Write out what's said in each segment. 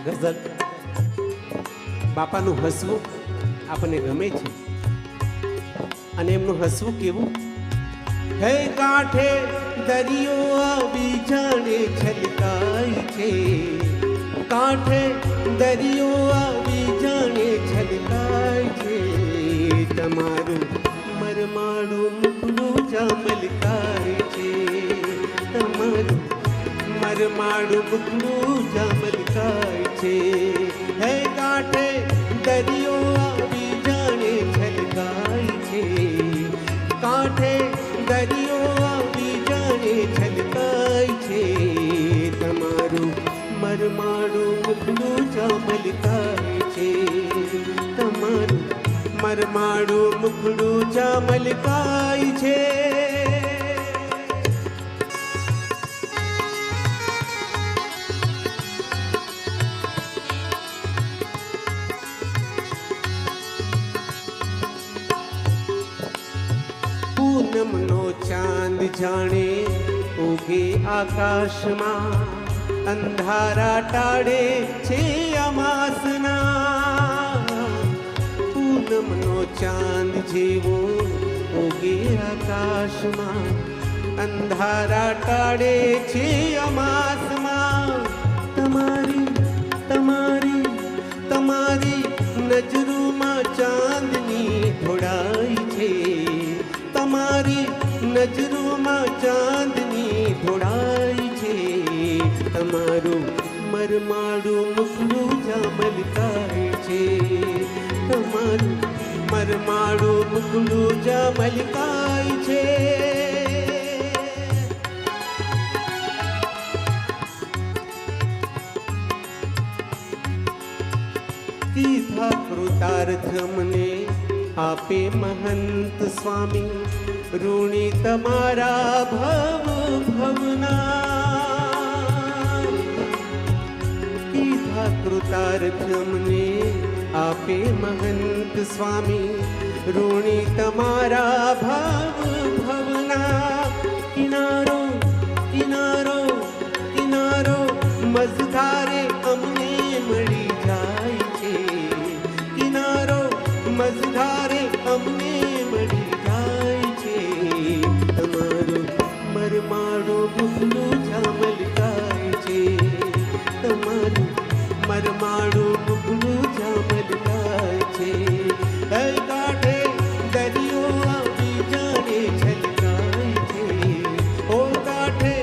ગઝલ બાપાનું હસવું આપણને ગમે છે અને એમનું હસવું કેવું હે કાંઠે દરિયો આવી જાણે છલકાય છે કાંઠે દરિયો આવી જાણે છલકાય છે તમારું મરમાડું મુખડું જામલકાય છે તમારું મરમાડું મુખડું જામલકાય છે હે કાંઠે દરિયો આવી જાણે છલકાય છે કાંઠે દરિયો આવી જાણે છલકાય છે તમારું મરમાડું મુખડું જામલકાય છે તમારું મરમાડું મુખડું જામલકાય છે પૂનમનો ચાંદ જાણે ઉગે આકાશમાં અંધારા ટાળે છે અમાસના પૂનમનો ચાંદ જેવો ઉગે આકાશમાં અંધારા ટાળે છે અમાસમાં તમારી તમારી તમારી નજરોમાં ચાંદની ધોળાઈ છે તમારી નજરોમાં ચાંદની ધોળાઈ છે તમારું મરમાડું મુખડું જામલકાય છે તમારું મરમાડું મુખડું જામલકાય છે કીધા કૃતાર્થ મને આપે મહંત સ્વામી ઋણી તમારા ભવ ભવના કીધા કૃતાર્થ મને આપે મહંત સ્વામી ઋણી તમારા ભવ ભવના કિનારો કિનારો કિનારો મઝધારે અમને મળી જાય છે કિનારો મઝધારે અમને મળી જાય છે તમારું મરમાડું મુખડું જામલકાય છે તમારું મરમાડું મુખડું જામલકાય છે હે કાંઠે દરિયો આવી જાણે છલકાય છે ઓ કાંઠે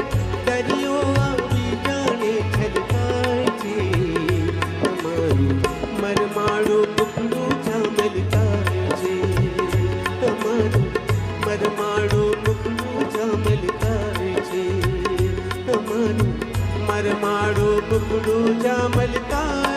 દરિયો આવી જાણે છલકાય છે તમારું મરમાડું મુખડું જામલકાય છે તમારું મરમાડું મુખડું જામલકાય છે તમારું મરમાડું મુખડું જામલકાય